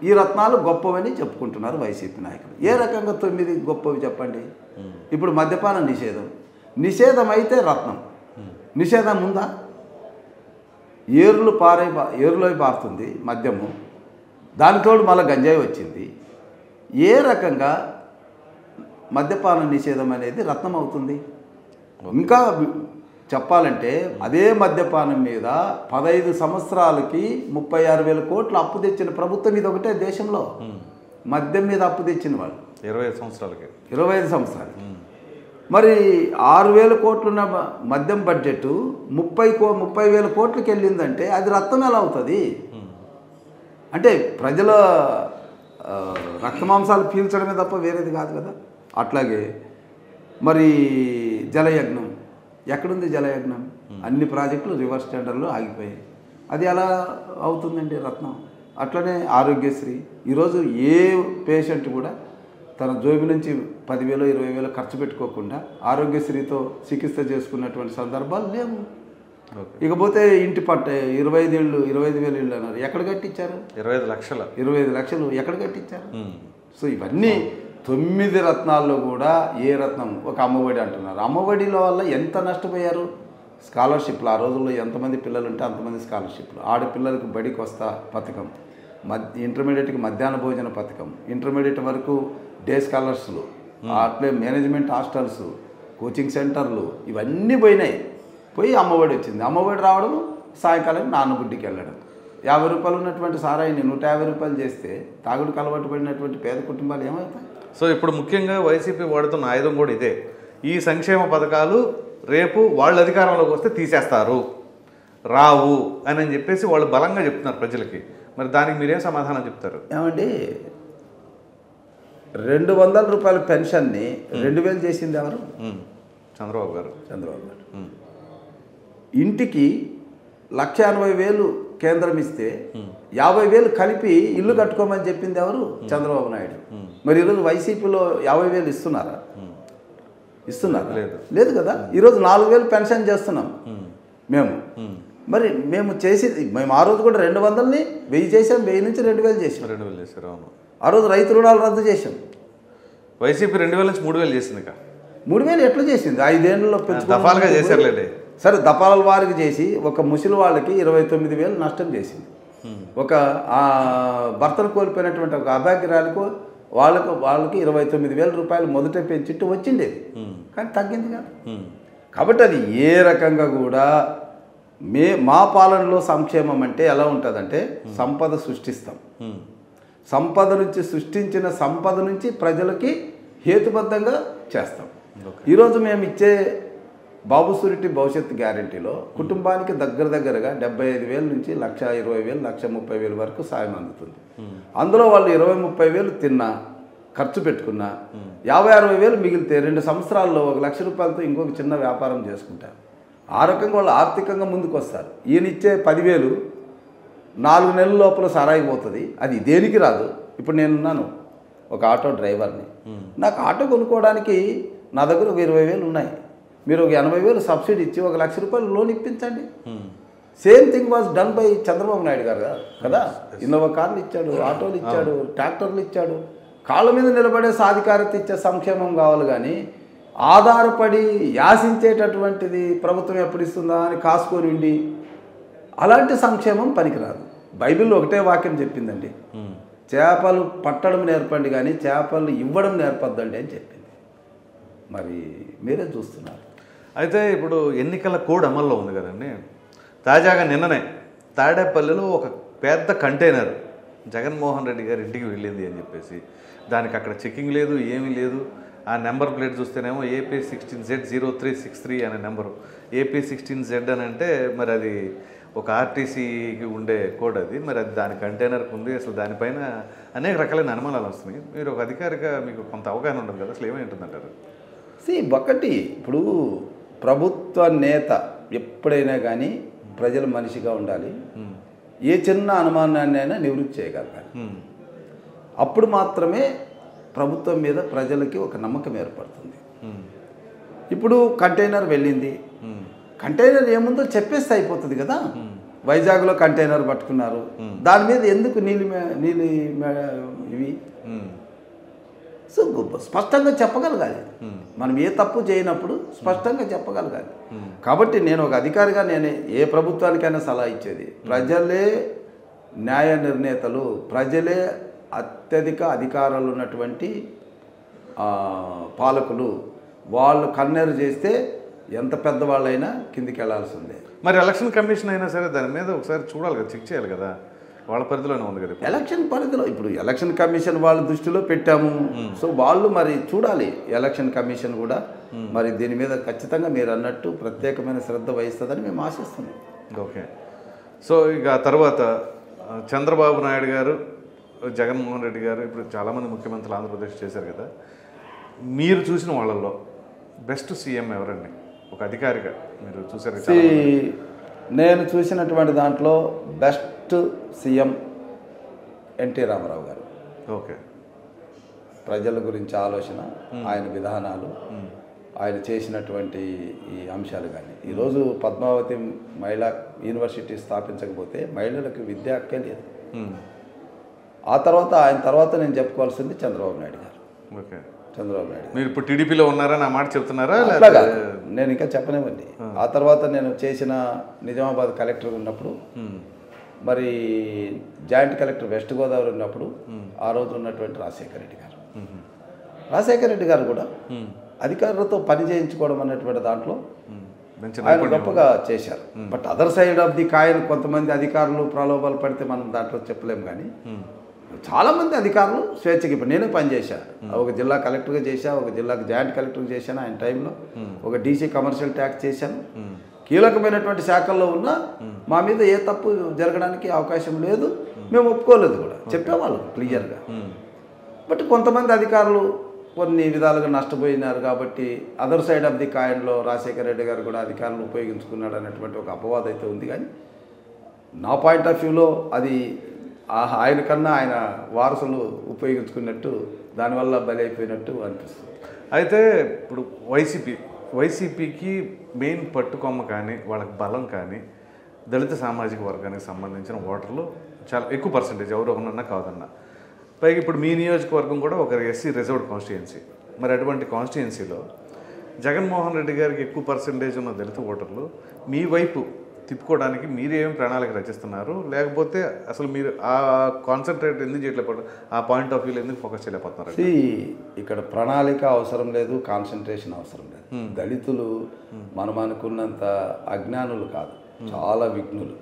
ఈ రత్నాలు గొప్పవని చెప్పుకుంటున్నారు వైసీపీ నాయకులు. ఏ రకంగా 9 గొప్పవి చెప్పండి. ఇప్పుడు మద్యపాన నిషేధం. నిషేధం అయితే రత్నం. నిషేధం ఉందా? ఏరులో పారుతుంది మద్యము. దానితోడు మళ్ళీ గంజాయి వచ్చింది. ఏ రకంగా మద్యపాన నిషేధం అనేది రత్నం అవుతుంది? ఇంకా చెప్పాలంటే అదే మద్యపానం మీద 15 సంవత్సరాలకి 36,000 కోట్లు అప్పు తెచ్చిన ప్రభుత్వం ఇది ఒకటే దేశంలో. మద్యం మీద అప్పు తెచ్చిన వాళ్ళు 25 సంవత్సరాలకి 25 సంవత్సరాలు. మరి 6,000 కోట్లున్న మద్యం బడ్జెట్ 30,000 కోట్లకి వెళ్ళిందంటే అది రత్నం ఎలా అవుతుంది? అంటే ప్రజల రక్తమాంసాలు పీల్చడమే తప్ప వేరేది కాదు కదా. అట్లాగే మరి జలయజ్ఞం ఎక్కడుంది? జలయజ్ఞం అన్ని ప్రాజెక్టులు రివర్స్ టెండర్లో ఆగిపోయాయి. అది ఎలా అవుతుందండి రత్నం? అట్లనే ఆరోగ్యశ్రీ. ఈరోజు ఏ పేషెంట్ కూడా తన జోబు నుంచి 10,000, 20,000 ఖర్చు పెట్టుకోకుండా ఆరోగ్యశ్రీతో చికిత్స చేసుకున్నటువంటి సందర్భాలు లేవు. ఇకపోతే ఇంటి పట్ట 25,000 ఇళ్ళు అన్నారు. ఎక్కడ కట్టించారు? 25 లక్షలు ఎక్కడ కట్టించారు? సో ఇవన్నీ 9 రత్నాల్లో కూడా ఏ రత్నం? ఒక అమ్మఒడి అంటున్నారు. అమ్మఒడిలో వల్ల ఎంత నష్టపోయారు? స్కాలర్షిప్లు ఆ రోజుల్లో ఎంతమంది పిల్లలు ఉంటే అంతమంది స్కాలర్షిప్లు. ఆడపిల్లలకు బడికి వస్తా పథకం, ఇంటర్మీడియట్కి మధ్యాహ్న భోజన పథకం, ఇంటర్మీడియట్ వరకు డే స్కాలర్స్లు, అట్లే మేనేజ్మెంట్ హాస్టల్స్, కోచింగ్ సెంటర్లు ఇవన్నీ పోయి అమ్మఒడి వచ్చింది. అమ్మఒడి రావడం, సాయంకాలం నాన్నబుడ్డికి వెళ్ళడం. 50 రూపాయలు ఉన్నటువంటి సారాయిని 150 రూపాయలు చేస్తే తాగుడుకు అలవాటు పడినటువంటి పేద కుటుంబాలు ఏమవుతాయి? సో ఇప్పుడు ముఖ్యంగా వైసీపీ వాడుతున్న ఆయుధం కూడా ఇదే. ఈ సంక్షేమ పథకాలు రేపు వాళ్ళు అధికారంలోకి వస్తే తీసేస్తారు, రావు అని చెప్పేసి వాళ్ళు బలంగా చెప్తున్నారు ప్రజలకి. మరి దానికి మీరేం సమాధానం చెప్తారు? ఏమండి, 200 రూపాయల పెన్షన్ని 2,000 చేసింది ఎవరు? చంద్రబాబు గారు. ఇంటికి 1,80,000 కేంద్రం ఇస్తే 50,000 కలిపి ఇల్లు కట్టుకోమని చెప్పింది ఎవరు? చంద్రబాబు నాయుడు. మరి ఈరోజు వైసీపీలో 50,000 ఇస్తున్నారా? లేదు కదా. ఈరోజు 4,000 పెన్షన్ చేస్తున్నాం మేము. మరి మేము ఆ రోజు కూడా 200ని 1000 చేసాం. 1000 నుంచి 2,000 చేసాం. 2,000 చేశారు. అవును. ఆ రోజు రైతు రుణాలు రద్దు చేసాం. వైసీపీ 2,000 నుంచి 3,000 చేసింది. 3,000 ఎట్లా చేసింది? 5 ఏళ్లలో దఫాలుగా చేశారులేండి. సరే, దఫాల వారికి చేసి ఒక ముసలి వాళ్ళకి 29,000 నష్టం చేసింది. ఒక భర్తను కోల్పోయినటువంటి ఒక అభాగ్యురాలకు వాళ్ళకి 29,000 రూపాయలు మొదట పెంచిట్టు వచ్చిండేది. కానీ తగ్గింది కాదు. కాబట్టి అది ఏ రకంగా కూడా మా పాలనలో సంక్షేమం అంటే ఎలా ఉంటుందంటే సంపద సృష్టిస్తాం. సృష్టించిన సంపద నుంచి ప్రజలకి హేతుబద్ధంగా చేస్తాం. ఈరోజు మేము ఇచ్చే బాబు సూరిటీ భవిష్యత్తు గ్యారెంటీలో కుటుంబానికి దగ్గరగా 75,000 నుంచి 1,20,000, 1,30,000 వరకు సాయం అందుతుంది. అందులో వాళ్ళు 20-30,000 తిన్నా, ఖర్చు పెట్టుకున్నా 50-60,000 మిగిలితే 2 సంవత్సరాల్లో 1,00,000 రూపాయలతో ఇంకొక చిన్న వ్యాపారం చేసుకుంటారు. ఆ రకంగా వాళ్ళు ఆర్థికంగా ముందుకు వస్తారు. ఈయన ఇచ్చే 10,000 4 నెలల లోపల సారాయిపోతుంది. అది దేనికి రాదు. ఇప్పుడు నేనున్నాను ఒక ఆటో డ్రైవర్ని. నాకు ఆటో కొనుక్కోవడానికి నా దగ్గర ఒక 20,000 ఉన్నాయి. మీరు ఒక 80,000 సబ్సిడీ ఇచ్చి 1,00,000 రూపాయలు లోన్ ఇప్పించండి. Same thing was done by Chandrababu Naidu గారు కదా. ఇన్నోవా కార్లు ఇచ్చాడు, ఆటోలు ఇచ్చాడు, ట్రాక్టర్లు ఇచ్చాడు. కాళ్ళ మీద నిలబడే సాధికారత ఇచ్చే సంక్షేమం కావాలి. కానీ ఆధారపడి యాసించేటటువంటిది ప్రభుత్వం ఎప్పుడు ఇస్తుందా అని కాసుకొని ఉండి అలాంటి సంక్షేమం పనికిరాదు. బైబిల్లో ఒకటే వాక్యం చెప్పిందండి, చేపలు పట్టడం నేర్పండి కానీ చేపలు ఇవ్వడం నేర్పద్దండి అని చెప్పింది. మరి మీరే చూస్తున్నారు. అయితే ఇప్పుడు ఎన్నికల కోడ్ అమల్లో ఉంది కదండి. తాజాగా నిన్ననే తాడేపల్లిలో ఒక పెద్ద కంటైనర్ జగన్మోహన్ రెడ్డి గారి ఇంటికి వెళ్ళింది అని చెప్పేసి, దానికి అక్కడ చెకింగ్ లేదు, ఏమీ లేదు. ఆ నెంబర్ ప్లేట్ చూస్తేనేమో AP16Z0363 అనే నెంబరు. AP16Z అని అంటే మరి అది ఒక ఆర్టీసీకి ఉండే కోడ్ అది. మరి అది దాని కంటైనర్కి ఉంది. అసలు దానిపైన అనేక రకాలైన అనుమానాలు వస్తున్నాయి. మీరు ఒక అధికారిగా మీకు కొంత అవగాహన ఉండదు కదా, అసలు ఏమైంటుందంటారు? ఒకటి ఇప్పుడు ప్రభుత్వ నేత ఎప్పుడైనా కానీ ప్రజల మనిషిగా ఉండాలి. ఏ చిన్న అనుమానాన్ని అయినా నివృత్తి చేయగలగాలి. అప్పుడు మాత్రమే ప్రభుత్వం మీద ప్రజలకి ఒక నమ్మకం ఏర్పడుతుంది. ఇప్పుడు కంటైనర్ వెళ్ళింది, కంటైనర్ ఏముందో చెప్పేస్తే అయిపోతుంది కదా. వైజాగ్లో కంటైనర్ పట్టుకున్నారు, దాని మీద ఎందుకు నీలి ఇవి సో స్పష్టంగా చెప్పగలగాలి. మనం ఏ తప్పు చేయనప్పుడు స్పష్టంగా చెప్పగలగాలి. కాబట్టి నేను ఒక అధికారిగా నేను ఏ ప్రభుత్వానికైనా సలహా ఇచ్చేది, ప్రజలే న్యాయ నిర్ణేతలు, ప్రజలే అత్యధిక అధికారాలు ఉన్నటువంటి పాలకులు. వాళ్ళు కన్నెరు చేస్తే ఎంత పెద్దవాళ్ళైనా కిందికి వెళ్లాల్సిందే. మరి ఎలక్షన్ కమిషన్ అయినా సరే దాని మీద ఒకసారి చూడాలి కదా, చెక్ చేయాలి కదా, వాళ్ళ పరిధిలోనే ఉంది కదా. ఎలక్షన్ పరిధిలో ఇప్పుడు ఎలక్షన్ కమిషన్ వాళ్ళ దృష్టిలో పెట్టాము. సో వాళ్ళు మరి చూడాలి. ఎలక్షన్ కమిషన్ కూడా మరి దీని మీద ఖచ్చితంగా మీరు అన్నట్టు ప్రత్యేకమైన శ్రద్ధ వహిస్తుందని మేము ఆశిస్తున్నాం. ఓకే. సో ఇక తర్వాత చంద్రబాబు నాయుడు గారు, జగన్మోహన్ రెడ్డి గారు ఇప్పుడు చాలామంది ముఖ్యమంత్రులు ఆంధ్రప్రదేశ్ చేశారు కదా. మీరు చూసిన వాళ్ళల్లో బెస్ట్ సీఎం ఎవరండి ఒక అధికారిగా మీరు చూసారు? నేను చూసినటువంటి దాంట్లో బెస్ట్ సీఎం ఎన్టీ రామారావు గారు. ఓకే. ప్రజల గురించి ఆలోచన, ఆయన విధానాలు, ఆయన చేసినటువంటి ఈ అంశాలు కానీ. ఈరోజు పద్మావతి మహిళా యూనివర్సిటీ స్థాపించకపోతే మహిళలకు విద్య హక్కే లేదు. ఆ తర్వాత ఆయన తర్వాత నేను చెప్పుకోవాల్సింది చంద్రబాబు నాయుడు గారు. ఓకే. చంద్రబాబు నాయుడు మీరు ఇప్పుడు టీడీపీలో ఉన్నారా నా మాట చెప్తున్నారా? నేను ఇంకా చెప్పనివ్వండి. ఆ తర్వాత నేను చేసిన నిజామాబాద్ కలెక్టర్ ఉన్నప్పుడు, మరి జాయింట్ కలెక్టర్ వెస్ట్ గోదావరి ఉన్నప్పుడు ఆ రోజు ఉన్నటువంటి రాజశేఖర రెడ్డి గారు కూడా అధికారులతో పని చేయించుకోవడం అనేటువంటి దాంట్లో ఆయన గొప్పగా చేశారు. But other side of the coin కొంతమంది అధికారులు ప్రలోభాలు పడితే మనం దాంట్లో చెప్పలేము. కానీ చాలామంది అధికారులు స్వేచ్ఛకి, ఇప్పుడు నేనే పనిచేశాను. ఒక జిల్లా కలెక్టర్గా చేశాను, ఒక జిల్లాకు జాయింట్ కలెక్టర్గా చేశాను ఆయన టైంలో, ఒక డీసీ కమర్షియల్ ట్యాక్స్ చేశాను. కీలకమైనటువంటి శాఖల్లో ఉన్న మా మీద ఏ తప్పు జరగడానికి అవకాశం లేదు, మేము ఒప్పుకోలేదు కూడా, చెప్పేవాళ్ళం క్లియర్గా. బట్ కొంతమంది అధికారులు కొన్ని విధాలుగా నష్టపోయినారు. కాబట్టి అదర్ సైడ్ ఆఫ్ ది కాయిన్లో రాజశేఖర రెడ్డి గారు కూడా అధికారులు ఉపయోగించుకున్నాడు అనేటువంటి ఒక అపవాదం అయితే ఉంది. కానీ నా పాయింట్ ఆఫ్ వ్యూలో అది ఆయన కన్నా ఆయన వారసులు ఉపయోగించుకున్నట్టు, దానివల్ల బలైపోయినట్టు అనిపిస్తుంది. అయితే ఇప్పుడు వైసీపీకి మెయిన్ పట్టుకొమ్మ కానీ వాళ్ళకి బలం కానీ దళిత సామాజిక వర్గానికి సంబంధించిన ఓటర్లు చాలా ఎక్కువ పర్సెంటేజ్, ఎవరు ఒకనన్నా కాదన్నా. పైగా ఇప్పుడు మీ నియోజకవర్గం కూడా ఒక ఎస్సీ రిజర్వ్డ్ కాన్స్టిట్యుయెన్సీ. మరి అటువంటి కాన్స్టిట్యుయెన్సీలో జగన్మోహన్ రెడ్డి గారికి ఎక్కువ పర్సెంటేజ్ ఉన్న దళిత ఓటర్లు మీ వైపు తిప్పుకోవడానికి మీరేం ప్రణాళిక రచిస్తున్నారు? లేకపోతే అసలు మీరు ఆ కాన్సన్ట్రేట్ ఎందుకు చేయలేకపోతే, ఆ పాయింట్ ఆఫ్ వ్యూలో ఎందుకు ఫోకస్ చేయలేకపోతున్నారు? ఇక్కడ ప్రణాళిక అవసరం లేదు, కాన్సన్ట్రేషన్ అవసరం లేదు. దళితులు మనం అనుకున్నంత అజ్ఞానులు కాదు, చాలా విఘ్నులు.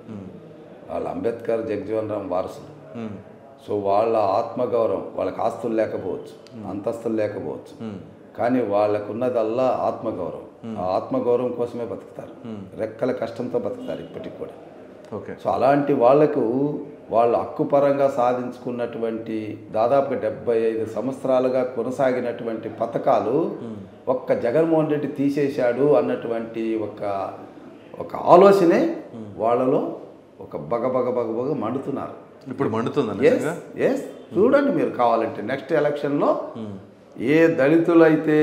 వాళ్ళు అంబేద్కర్, జగజీవన్ రామ్ వారసులు. సో వాళ్ళ ఆత్మగౌరవం, వాళ్ళకి ఆస్తులు లేకపోవచ్చు, అంతస్తులు లేకపోవచ్చు, కానీ వాళ్ళకున్నదల్లా ఆత్మగౌరవం. ఆ ఆత్మగౌరవం కోసమే బతుకుతారు, రెక్కల కష్టంతో బతుకుతారు ఇప్పటికి కూడా. ఓకే. సో అలాంటి వాళ్లకు వాళ్ళు హక్కుపరంగా సాధించుకున్నటువంటి దాదాపుగా 75 సంవత్సరాలుగా కొనసాగినటువంటి పథకాలు ఒక్క జగన్మోహన్ రెడ్డి తీసేశాడు అన్నటువంటి ఒక ఆలోచనే వాళ్ళలో ఒక బగ మండుతున్నారు. ఇప్పుడు మండుతుంది. ఎస్, చూడండి మీరు కావాలంటే నెక్స్ట్ ఎలక్షన్లో ఏ దళితులైతే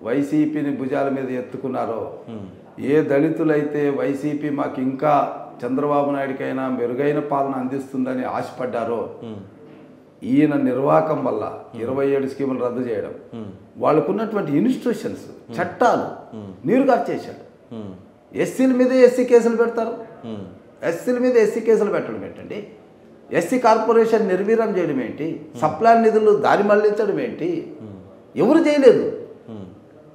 వైసీపీని భుజాల మీద ఎత్తుకున్నారో, ఏ దళితులైతే వైసీపీ మాకు ఇంకా చంద్రబాబు నాయుడికైనా మెరుగైన పాలన అందిస్తుందని ఆశపడ్డారో, ఈయన నిర్వాహకం వల్ల 27 స్కీములు రద్దు చేయడం, వాళ్ళకున్నటువంటి ఇన్స్టిట్యూషన్స్, చట్టాలు నీరుగార్చేశాడు. ఎస్సీల మీద ఎస్సీ కేసులు పెడతారు, ఎస్సీల మీద ఎస్సీ కేసులు పెట్టడం ఏంటండి? ఎస్సీ కార్పొరేషన్ నిర్వీర్యం చేయడం ఏంటి? సప్లాన్ నిధులు దారి మళ్లించడం ఏంటి? ఎవరు చేయలేదు.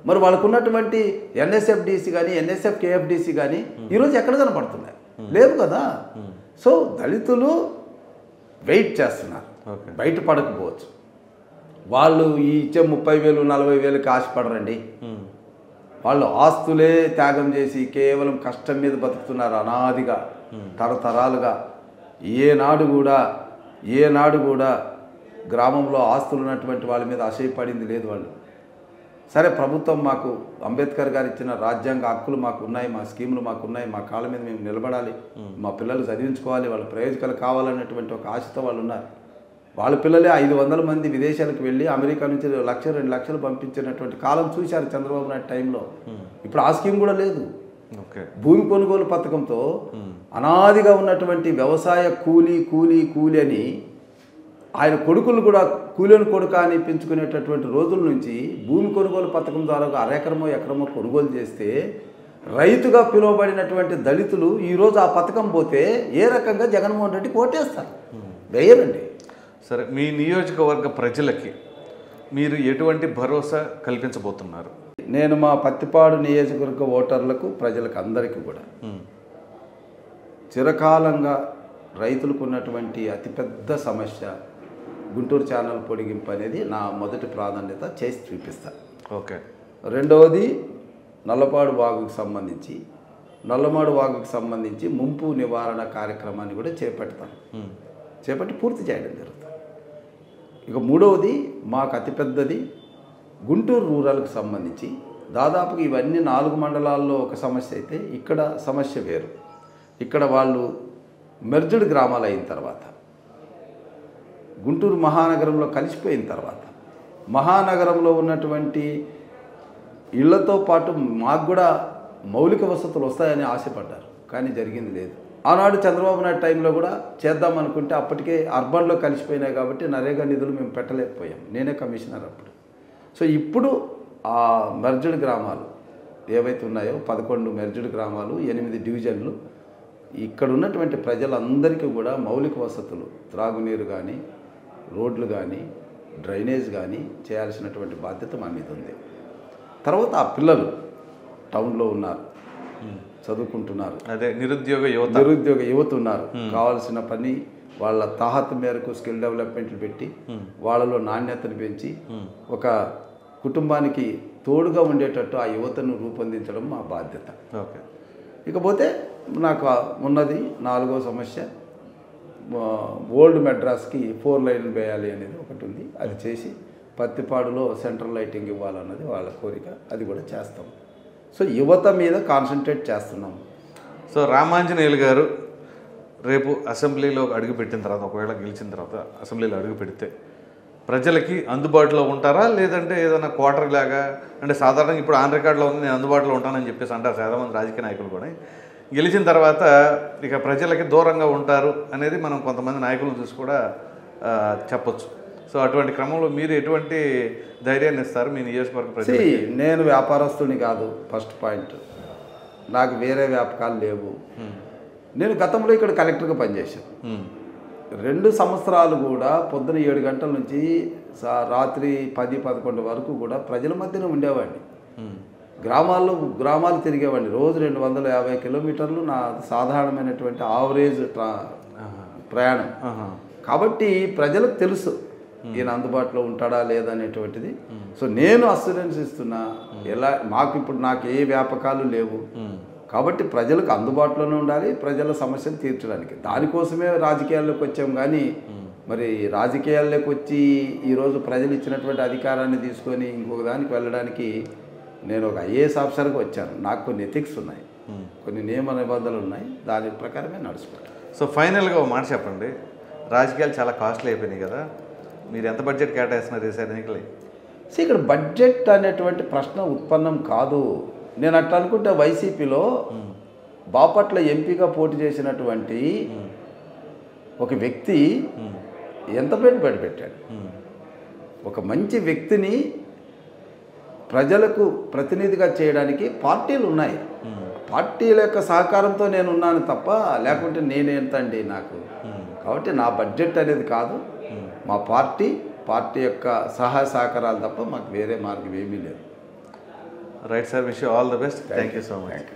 మరి వాళ్ళకు ఉన్నటువంటి ఎన్ఎస్ఎఫ్డిసి కానీ ఎన్ఎస్ఎఫ్ కేఎఫ్డిసి కానీ ఈరోజు ఎక్కడ కనపడుతున్నాయి? లేవు కదా. సో దళితులు వెయిట్ చేస్తున్నారు, బయటపడకపోవచ్చు. వాళ్ళు ఈ ఇచ్చే 30,000 40,000కి ఆశపడరండి. వాళ్ళు ఆస్తులే త్యాగం చేసి కేవలం కష్టం మీద బతుకుతున్నారు అనాదిగా తరతరాలుగా. ఏనాడు కూడా గ్రామంలో ఆస్తులు ఉన్నటువంటి వాళ్ళ మీద అసహ్యపడింది లేదు వాళ్ళు. సరే, ప్రభుత్వం మాకు అంబేద్కర్ గారు ఇచ్చిన రాజ్యాంగ హక్కులు మాకు ఉన్నాయి, మా స్కీములు మాకు ఉన్నాయి, మా కాళ్ళ మీద మేము నిలబడాలి, మా పిల్లలు చదివించుకోవాలి, వాళ్ళ ప్రయోజకాలు కావాలన్నటువంటి ఒక ఆశతో వాళ్ళు ఉన్నారు. వాళ్ళ పిల్లలే 500 మంది విదేశాలకు వెళ్ళి అమెరికా నుంచి 1,00,000 2 లక్షలు పంపించినటువంటి కాలం చూశారు చంద్రబాబు నాయుడు టైంలో. ఇప్పుడు ఆ స్కీమ్ కూడా లేదు. భూమి కొనుగోలు పథకంతో అనాదిగా ఉన్నటువంటి వ్యవసాయ కూలీ అని ఆయన కొడుకులు కూడా కూలీని కొడుక అని పెంచుకునేటటువంటి రోజుల నుంచి భూమి కొనుగోలు పథకం ద్వారా అరెకరమో ఎకరమో కొనుగోలు చేస్తే రైతుగా పిలువబడినటువంటి దళితులు ఈరోజు ఆ పథకం పోతే ఏ రకంగా జగన్మోహన్ రెడ్డి ఓటేస్తారు? వేయరండి. సరే, మీ నియోజకవర్గ ప్రజలకి మీరు ఎటువంటి భరోసా కల్పించబోతున్నారు? నేను మా పత్తిపాడు నియోజకవర్గ ఓటర్లకు ప్రజలకు అందరికీ కూడా చిరకాలంగా రైతులకు ఉన్నటువంటి అతిపెద్ద సమస్య గుంటూరు ఛానల్ పొడిగింపు అనేది నా మొదటి ప్రాధాన్యత చేసి చూపిస్తాను. ఓకే. రెండవది నల్లపాడు వాగుకి సంబంధించి ముంపు నివారణ కార్యక్రమాన్ని కూడా చేపట్టి పూర్తి చేయడం జరుగుతుంది. ఇక మూడవది మాకు అతిపెద్దది గుంటూరు రూరల్కి సంబంధించి దాదాపుగా ఇవన్నీ 4 మండలాల్లో ఒక సమస్య అయితే ఇక్కడ సమస్య వేరు. ఇక్కడ వాళ్ళు మెర్జ్డ్ గ్రామాలు అయిన తర్వాత గుంటూరు మహానగరంలో కలిసిపోయిన తర్వాత మహానగరంలో ఉన్నటువంటి ఇళ్లతో పాటు మాకు కూడా మౌలిక వసతులు వస్తాయని ఆశపడ్డారు, కానీ జరిగింది లేదు. ఆనాడు చంద్రబాబు నాయుడు టైంలో కూడా చేద్దాం అనుకుంటే అప్పటికే అర్బన్లో కలిసిపోయినాయి కాబట్టి నరేగా నిధులు మేము పెట్టలేకపోయాం. నేనే కమిషనర్ అప్పుడు. సో ఇప్పుడు ఆ మెర్జ్డ్ గ్రామాలు ఏవైతే ఉన్నాయో 11 మెర్జ్డ్ గ్రామాలు, 8 డివిజన్లు, ఇక్కడ ఉన్నటువంటి ప్రజలందరికీ కూడా మౌలిక వసతులు, త్రాగునీరు కానీ, రోడ్లు కానీ, డ్రైనేజ్ కానీ చేయాల్సినటువంటి బాధ్యత మా మీద ఉంది. తర్వాత ఆ పిల్లలు టౌన్లో ఉన్నారు, చదువుకుంటున్నారు, అదే నిరుద్యోగ యువత ఉన్నారు. కావాల్సిన పని వాళ్ళ తాహతు మేరకు స్కిల్ డెవలప్మెంట్లు పెట్టి వాళ్ళలో నాణ్యతను పెంచి ఒక కుటుంబానికి తోడుగా ఉండేటట్టు ఆ యువతను రూపొందించడం మా బాధ్యత. ఓకే. ఇకపోతే నాకు ఉన్నది 4వ సమస్య, ఓల్డ్ మెడ్రాస్కి 4 లైన్లు వేయాలి అనేది ఒకటి ఉంది. అది చేసి పత్తిపాడులో సెంట్రల్ లైటింగ్ ఇవ్వాలన్నది వాళ్ళ కోరిక, అది కూడా చేస్తాం. సో యువత మీద కాన్సన్ట్రేట్ చేస్తున్నాం. సో రామాంజనేయులు గారు రేపు అసెంబ్లీలో అడుగుపెట్టిన తర్వాత, ఒకవేళ గెలిచిన తర్వాత అసెంబ్లీలో అడుగు పెడితే ప్రజలకి అందుబాటులో ఉంటారా, లేదంటే ఏదైనా క్వార్టర్ లాగా, అంటే సాధారణంగా ఇప్పుడు ఆన్ రికార్డులో ఉంది నేను అందుబాటులో ఉంటానని చెప్పేసి అంటారు చాలామంది రాజకీయ నాయకులు కూడా, గెలిచిన తర్వాత ఇక ప్రజలకి దూరంగా ఉంటారు అనేది మనం కొంతమంది నాయకులను చూసి కూడా చెప్పొచ్చు. సో అటువంటి క్రమంలో మీరు ఎటువంటి ధైర్యాన్ని ఇస్తారు మీ నియోజకవర్గ ప్రజలు? నేను వ్యాపారస్తుని కాదు, ఫస్ట్ పాయింట్. నాకు వేరే వ్యాపకాలు లేవు. నేను గతంలో ఇక్కడ కలెక్టర్గా పనిచేశాను. 2 సంవత్సరాలు కూడా పొద్దున 7 గంటల నుంచి రాత్రి 10-11 వరకు కూడా ప్రజల మధ్యన ఉండేవాడిని. గ్రామాలు తిరిగేవాడిని. రోజు 250 కిలోమీటర్లు నా సాధారణమైనటువంటి ఆవరేజ్ ప్రయాణం. కాబట్టి ప్రజలకు తెలుసు ఈయన అందుబాటులో ఉంటాడా లేదా అనేటువంటిది. సో నేను అస్యూరెన్స్ ఇస్తున్నా, నాకు ఏ వ్యాపకాలు లేవు కాబట్టి ప్రజలకు అందుబాటులోనే ఉండాలి, ప్రజల సమస్యలు తీర్చడానికి. దానికోసమే రాజకీయాల్లోకి వచ్చాం. కానీ మరి రాజకీయాల్లోకి వచ్చి ఈరోజు ప్రజలు ఇచ్చినటువంటి అధికారాన్ని తీసుకొని ఇంకొక దానికి వెళ్ళడానికి నేను ఒక ఐఏఎస్ ఆఫీసర్గా వచ్చాను. నాకు కొన్ని ఎథిక్స్ ఉన్నాయి, కొన్ని నియమ నిబంధనలు ఉన్నాయి, దాని ప్రకారమే నడుచుకుంటాను. సో ఫైనల్గా ఒక మాట చెప్పండి, రాజకీయాలు చాలా కాస్ట్లీ అయిపోయినాయి కదా, మీరు ఎంత బడ్జెట్ కేటాయిస్తున్నారు ఈసారి ఎన్నికలకి? ఇక్కడ బడ్జెట్ అనేటువంటి ప్రశ్న ఉత్పన్నం కాదు. నేను అట్లా అనుకుంటే వైసీపీలో బాపట్ల ఎంపీగా పోటీ చేసినటువంటి ఒక వ్యక్తి ఎంత పెట్టుబడి పెట్టాడు? ఒక మంచి వ్యక్తిని ప్రజలకు ప్రతినిధిగా చేయడానికి పార్టీలు ఉన్నాయి. పార్టీల యొక్క సహకారంతో నేను ఉన్నాను తప్ప, లేకుంటే నేనేంత అండి నాకు. కాబట్టి నా బడ్జెట్ అనేది కాదు, మా పార్టీ యొక్క సహాయ సహకారాలు తప్ప మాకు వేరే మార్గం ఏమీ లేదు. Right sir, wish you all the best. Thank you so much.